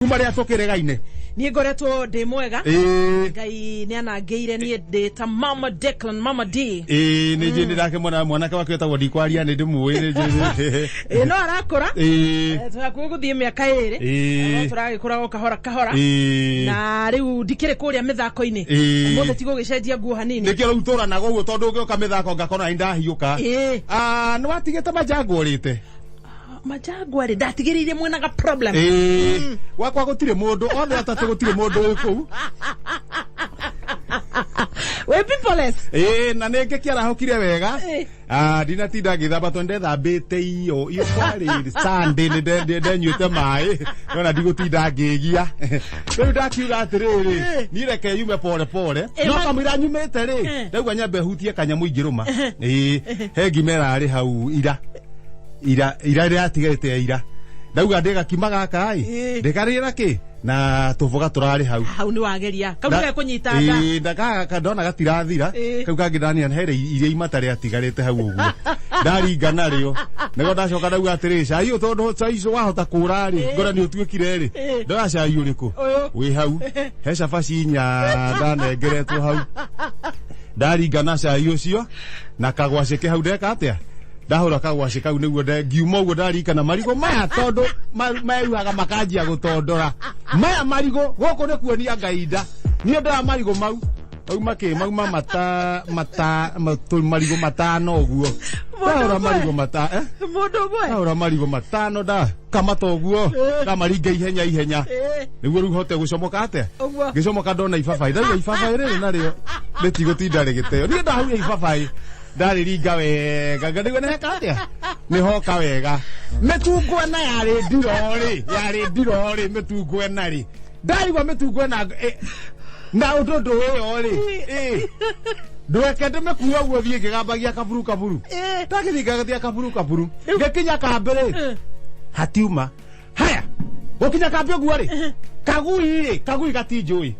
Kumari atokeregaine ni ngoretwo ndi mwega ngai ni anangeire ni ndita Mama Declan Mama D ni je ndirake mwanake wake wetagwo ndikwaria ni ndimuwire je no arakura turakuye guthie miaka iri turagikura kahora kahora na riu ndikire kuria mithako-ini mothe tigo gicenjia nguo hanini nikio utora nago uguo tondu ngioka mithako ngakona ndahiuka ni watigite majango rite Majagwari ndatigiririe mwena ga problem wakwa gutire mundu othe atatu gutire mundu ku we peoples na nenge kiara hokire wega ndinatinda ngithamba tonde thambite iyo kwari Sunday nde nyuite mai nona ndigutinda ngigia riu ndakiuga atiriri ni reke yume pole pole no kamira nyumite ri ndauga nyambe hutie kanyamu ingiruma he ngimera ari hau ira atigarite ira ndauga ndega kimaga kai ndekarira ki na tuvuga turari hau ni wageria kauga kunyita nda ndaka kadona gatirathira kauga ngidania here iria imatare atigarite hau uguo ndaringana rio nego ndacoka ndauga atiri cai tondu cai wahota kurari ngora ni utuikire ri ndoga cai uriku wi hau he cabaci nya ndanengeretwo hau ndaringana cai ucio na kagwacike hau ndeka atia ndahura kagwaci kau niguo ngiuma uguo ndarikana marigo maya tondu mayuaga makanjia gutondora maya marigo goko ne kuonia ngainda nie ndara marigo mau mauma marigo matano uguo ndahura marigo mundu gwe ndahura marigo matano da kamata uguo ndamaringa ihenya niguo riu hote gucomoka ate gicomoka ndona ibabai ndauga ibabai riri nario ritigotinda rigiteo nie ndahuria ibabai ndariringa wega ndigwe neka atia ni hoka wega metungwe na yari ndirori metungwe na ri ndarigwa metungwe na utondo yo ri ndweke ndimekuwa guo thie ngigambagia kaburu ndagiringa gathia kaburu ngikinya kambere hatiuma haya gukinya kambe guo ri kagui gatinjui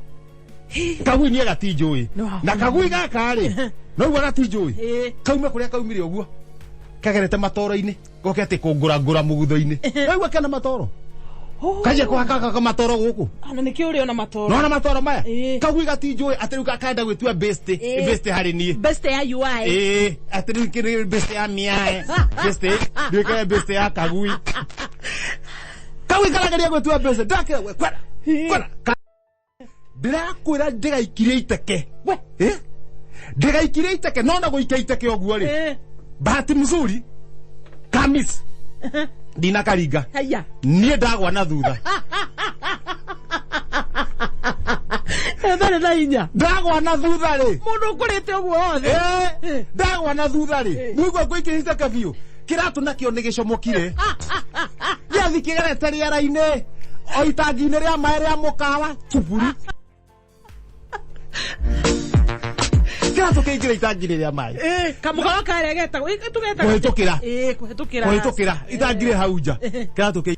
kagui nie gatinjui na kagui gaka ri no gwa gatinjui kaume kuria kaumire uguo kagerete matoro-ini goke ati kungura mugutho-ini no kana matoro kaje kwa kaka matoro guku ana ni kiuri ona matoro no na matoro maya kagui gatinjui ati ruka kaenda gwitua best hari nie best ya UI ati rikiri best ya miae best ya kagui karagaria gwitua best ndake we kwara ndirakwira ndigaikire iteke we ndigaikire iteke nona guika iteke oguo ri bahati mzuri kamis dina karinga haya nie ndagwa na thutha ndare na inya ndagwa na thutha ri mundu kurite oguo othe ndagwa na thutha ri muigwa guikirite kabiu kiratu nakio ni gicomokire yathi kigerete riera-ini o itangi-ini ria mai ria mukawa tuburi kirato keingira itangire ria mai kamukawa karegeta tugeta kuhitukira itangire hauja kirato ke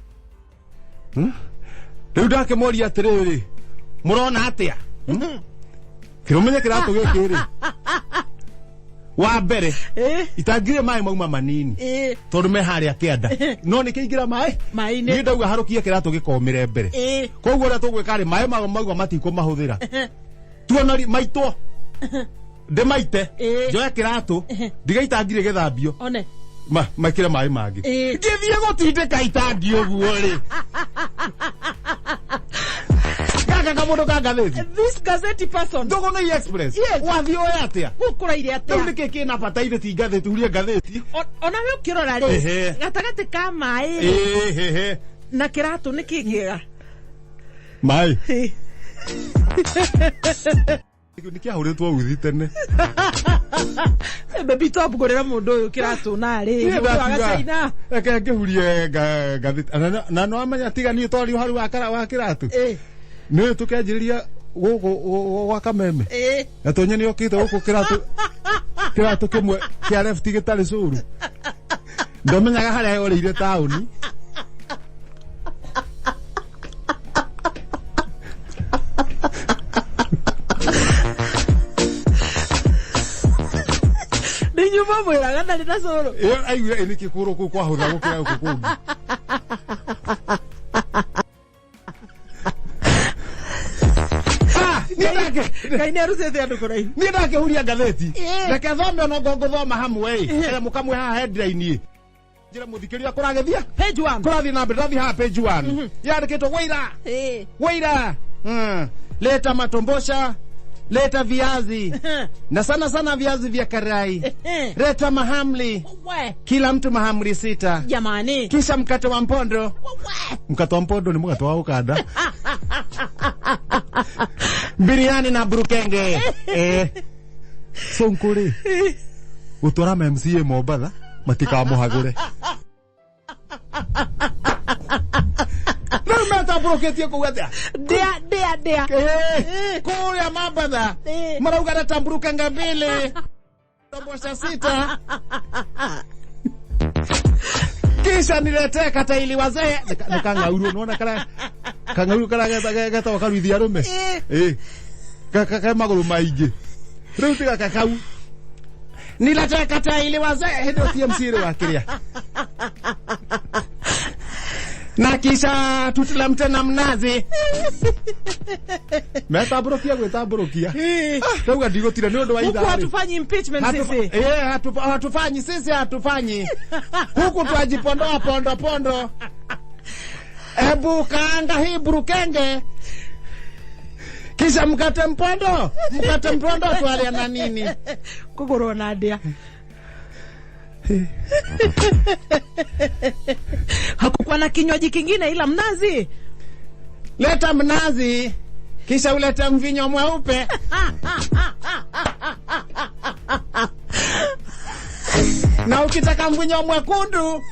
riu ndake moria atiriri murona atia kirumenye kirato gikiri wa mbere itangire mai mauma manini tondu me haria kianda no ni kiingira mai ni ndauga harukie kirato gikomire mbere koguo ria tugwika ri mai maugwa matiko mahuthira tuonari maitwo ndemaite njoya kiratu ndigaitangire githambio one makire mai mangi ngithie gutindika itangi uguo ri gaga kamundu ka gatheti this gazette person Dogono Express wathi oya atia ukuraire atia tu niki kina bata ire ti gatheti uria gatheti ona we ukirora ri gatagati ka mai na kiratu niki giga mai nikia huretwo uthi tene baby top gorera mundu uyu kiratu na ri agacaina eke ngihurie gatheti na no amenya tigani tori haru wa kiratu ni tukenjiriria guku wa kameme na tonye ni okite guku kiratu kimwe kia left gitari curu ndomenyaga haria oreire tauni nyuma mwira gana ni nasoro aigua ni kikuru ku kwa hutha gukira guku kungi kaine rusete andu kurai ni ndake huria ngatheti reke thome no gongo thoma hamwe mukamwe ha headline njira muthikiria kuragethia page 1 kurathi na mbere ha page 1 yandikitwo Waira leta matombosha, leta viazi na sana viazi vya karai, leta mahamri, kila mtu mahamri 6 jamani, kisha mkate wa mpondo. Mkate wa mpondo ni mkate wa ukanda. Biriani na burukenge. Sonkuri utora MCA Mombasa matika muhagure. Mata broketie kuwatia dia kuya mabada marauga na tamburuka ngambele tombosha 6 kisha nilete kataili wazee nikangauru unaona kala kangauru kala gata wakaruithia rume kaka maguru maige ruti kakau nilete kataili wazee ndio TMC wakiria na kisha tutilamte na mnazi meta brokia gweta brokia tauga ndigotira ni undu wa idhaa hatufanyi impeachment sisi hatufanyi sisi hatufanyi huku twajipondoa pondo ebu kaanga hii burukenge kisha mkate mpondo twalia na nini kugoro na ndia hakukuwa na kinywaji kingine ila mnazi. Leta mnazi kisha ulete mvinyo mweupe. Na ukitaka mvinyo mwekundu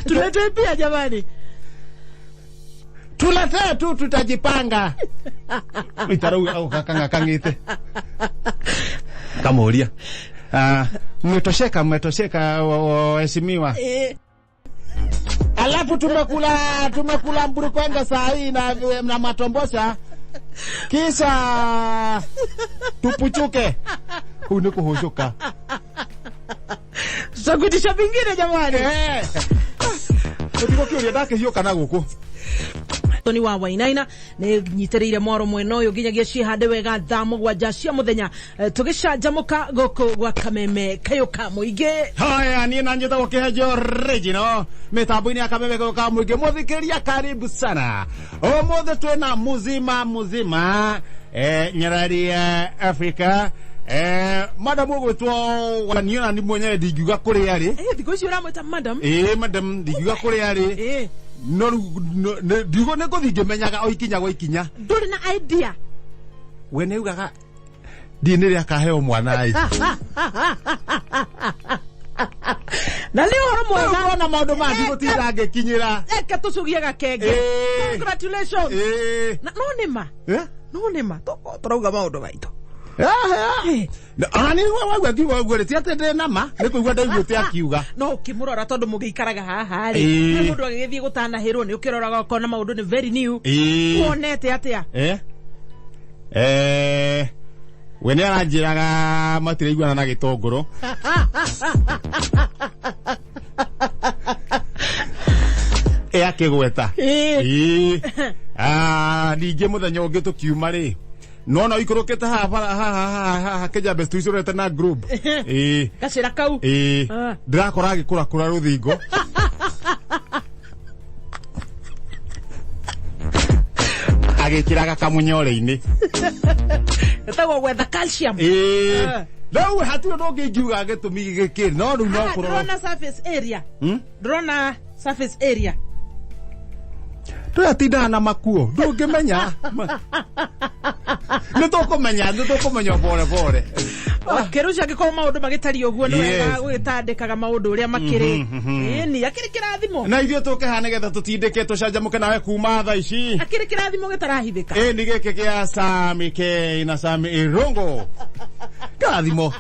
tulete pia jamani. Tulete tu tutajipanga. Itaruga au kakanga kangite. Kamoria. Mmetosheka waheshimiwa. Alafu tumekula mburukwanga saa hii na matombosha. Kisha tupuchuke. Uniko hoshoka. Sakutisha vingine jamani. Ndiko kyo ndake hiyo kana guku. Toni wa Wainaina ne nyitereire mwaro mweno yo ginyagia cihande wega thamo gwa jacia muthenya tugicanjamuka goko gwa Kameme Kayuka muige. Haya ni na njeta gokihejo original mitambo-ini ya Kameme Kayuka muige muthikiria karibu sana. Omothe twena muzima nyarari Africa madam gwetwo waniona ni mwenye ndingiuga kuri ari thiko icio uramwita madam madam ndingiuga kuri ari no ndigo ne ko thigemenyaga o ikinya go ikinya nduri na idea we ne ugaga ndini ria kaheo mwana ai na leo horo mwega na maundu mandi gutira ngekinyira eke tucugie gakenge congratulations no nima turauga maundu maitu ani wewe ngiwa gwete ate nama ni kuigwa ndaiguite akiuga no kimurora tondu mugiikaraga haha ri mundu agithie gutanahirwo ni ukiroraga ukona maundu ni very new wonete atia we ni aranjiraga matiraiguana na gitongoro akigweta ninge muthenya ungi tukiuma ri no ikorokete ha keja best tuicorete na group gacira kau ndirakora agikura ruthingo agikiraga kamunyore-ini etagwo gwetha calcium no hatu no ngiuga gitumi gikiri no ru no kurora drona surface area drona surface area tuyatinda na makuo ndungimenya nitukumenya bore keruja giko maundu magitari oguo no wega gwitandikaga maundu uria makiri ni akiri kirathimo na ithio tukehane getha tutindike tucanjamuke nawe kuma tha ici akiri kirathimo gitarahithika ni gike kia Sami K na Sami Irongo kirathimo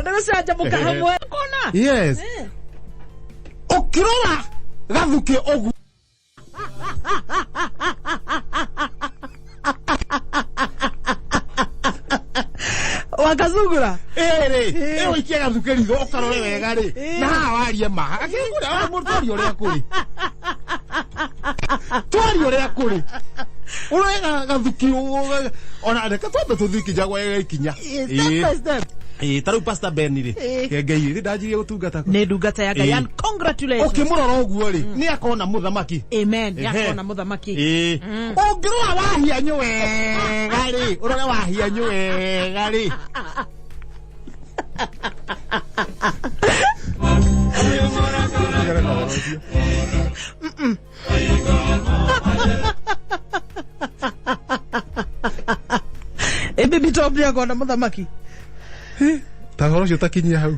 ndacanjamuka hamwe kona yes okirora gathuke ogu wakazugura ewe ikia gathuke ritho okarore wega ri na warie ma akigura mutori uria kuri twari uria kuri urega gathuki ona reka twambe tuthuki jagwa ikinya taru Pastor Ben ri ngei ri ndajirie gutungata ne ndungata ya Ngai and congratulations okay muroro uguo ri ni akona muthamaki amen yakona muthamaki ongirora wahia nywe gari urora wahia nywe gari baby top ya kona muthamaki ta horo cio takinyia hau